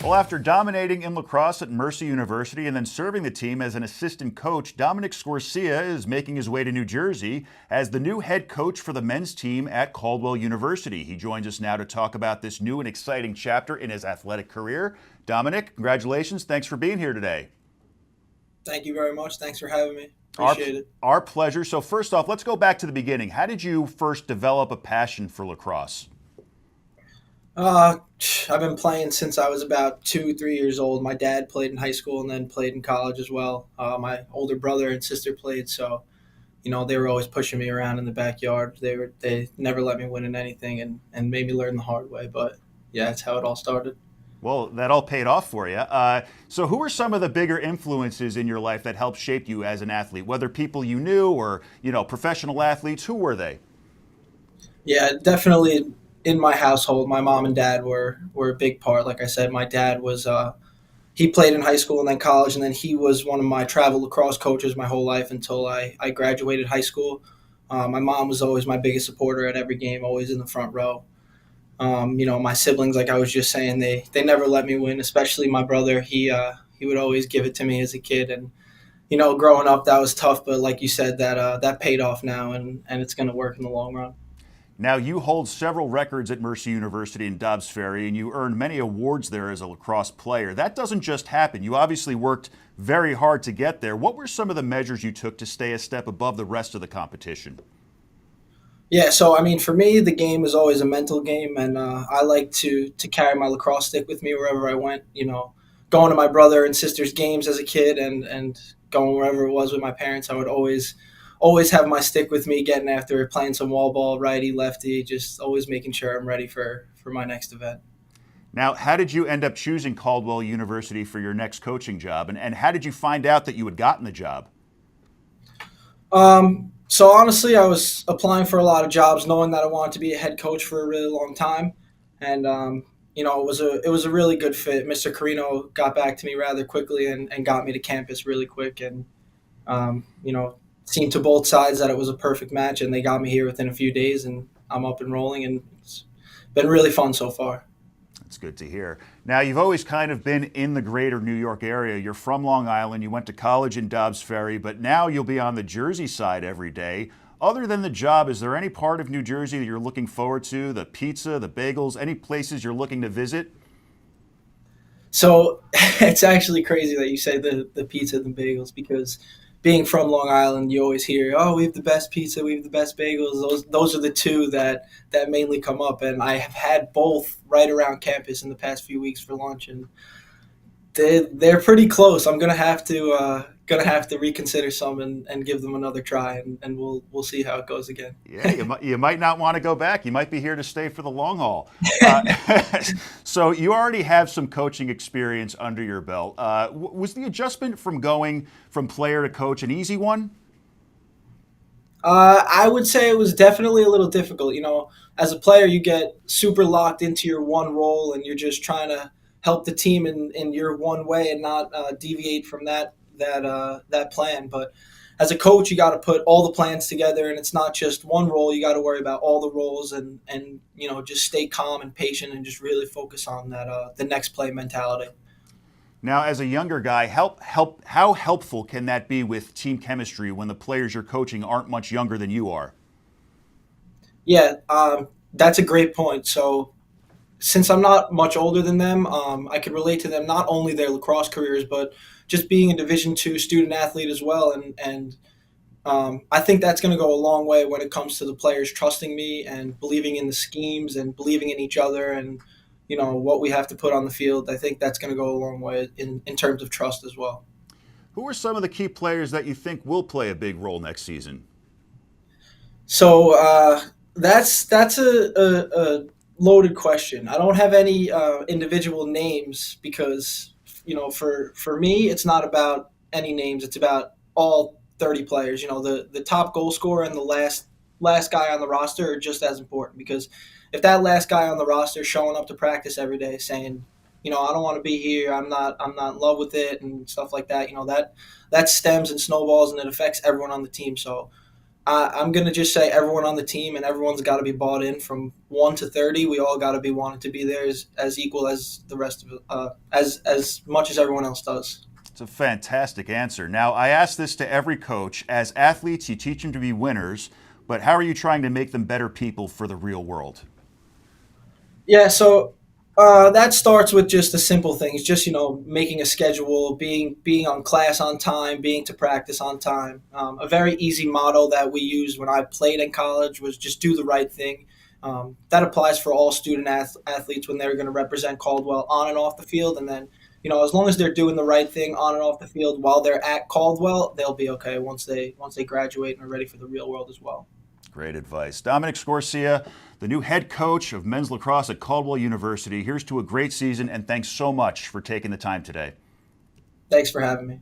Well, after dominating in lacrosse at Mercy University and then serving the team as an assistant coach, Dominic Scorcia is making his way to New Jersey as the new head coach for the men's team at Caldwell University. He joins us now to talk about this new and exciting chapter in his athletic career. Dominic, congratulations. Thanks for being here today. Thank you very much. Thanks for having me. Our, Appreciate it. our pleasure. So first off, let's go back to the beginning. How did you first develop a passion for lacrosse? Uh, I've been playing since I was about 3 years old. My dad played in high school and then played in college as well. My older brother and sister played, so they were always pushing me around in the backyard. They never let me win in anything and made me learn the hard way. But yeah, that's how it all started. Well, that all paid off for you. So who are some of the bigger influences in your life that helped shape you as an athlete, whether people you knew or, professional athletes? Who were they? Yeah, definitely in my household, my mom and dad were a big part. Like I said, my dad was he played in high school and then college, and then he was one of my travel lacrosse coaches my whole life until I graduated high school. My mom was always my biggest supporter at every game, always in the front row. My siblings, like I was just saying, they never let me win, especially my brother. He would always give it to me as a kid, and growing up that was tough, but like you said, that paid off now, and it's going to work in the long run. Now, you hold several records at Mercy University in Dobbs Ferry, and you earned many awards there as a lacrosse player. That doesn't just happen. You obviously worked very hard to get there. What were some of the measures you took to stay a step above the rest of the competition? Yeah, so I mean, for me, the game is always a mental game, and I like to carry my lacrosse stick with me wherever I went. Going to my brother and sister's games as a kid, and going wherever it was with my parents, I would always have my stick with me, getting after it, playing some wall ball, righty, lefty, just always making sure I'm ready for my next event. Now, how did you end up choosing Caldwell University for your next coaching job, and how did you find out that you had gotten the job? So honestly, I was applying for a lot of jobs, knowing that I wanted to be a head coach for a really long time, and it was a really good fit. Mr. Carino got back to me rather quickly and got me to campus really quick, and um, you know, seemed to both sides that it was a perfect match, and they got me here within a few days, and I'm up and rolling, and it's been really fun so far. That's good to hear. Now, you've always kind of been in the greater New York area. You're from Long Island. You went to college in Dobbs Ferry, but now you'll be on the Jersey side every day. Other than the job, is there any part of New Jersey that you're looking forward to? The pizza, the bagels, any places you're looking to visit? So it's actually crazy that you say the pizza and the bagels, because being from Long Island, you always hear, "Oh, we have the best pizza, we have the best bagels." Those are the two that mainly come up, and I have had both right around campus in the past few weeks for lunch, and they're pretty close. I'm gonna have to reconsider some and give them another try, and we'll see how it goes again. Yeah, you might not want to go back. You might be here to stay for the long haul. So you already have some coaching experience under your belt. Was the adjustment from going from player to coach an easy one? I would say it was definitely a little difficult. As a player, you get super locked into your one role, and you're just trying to help the team in your one way and not deviate from that plan. But as a coach, you got to put all the plans together, and it's not just one role. You got to worry about all the roles, and just stay calm and patient, and just really focus on that the next play mentality. Now, as a younger guy, how helpful can that be with team chemistry when the players you're coaching aren't much younger than you are? Yeah, that's a great point. So since I'm not much older than them, I can relate to them, not only their lacrosse careers, but just being a Division II student athlete as well. And I think that's going to go a long way when it comes to the players trusting me and believing in the schemes and believing in each other, and what we have to put on the field. I think that's going to go a long way in terms of trust as well. Who are some of the key players that you think will play a big role next season? So that's a loaded question. I don't have any individual names, because for me, it's not about any names. It's about all 30 players. The top goal scorer and the last guy on the roster are just as important, because if that last guy on the roster is showing up to practice every day saying, I don't want to be here, I'm not in love with it, and stuff like that, that stems and snowballs, and it affects everyone on the team. So I'm going to just say everyone on the team and everyone's got to be bought in from 1 to 30. We all got to be wanting to be there as equal as the rest of as much as everyone else does. It's a fantastic answer. Now, I ask this to every coach. As athletes, you teach them to be winners, but how are you trying to make them better people for the real world? Yeah, so that starts with just the simple things, just making a schedule, being on class on time, being to practice on time. A very easy motto that we used when I played in college was just do the right thing. That applies for all student athletes when they're going to represent Caldwell on and off the field, and then as long as they're doing the right thing on and off the field while they're at Caldwell, they'll be okay once they graduate and are ready for the real world as well. Great advice. Dominic Scorcia, the new head coach of men's lacrosse at Caldwell University. Here's to a great season, and thanks so much for taking the time today. Thanks for having me.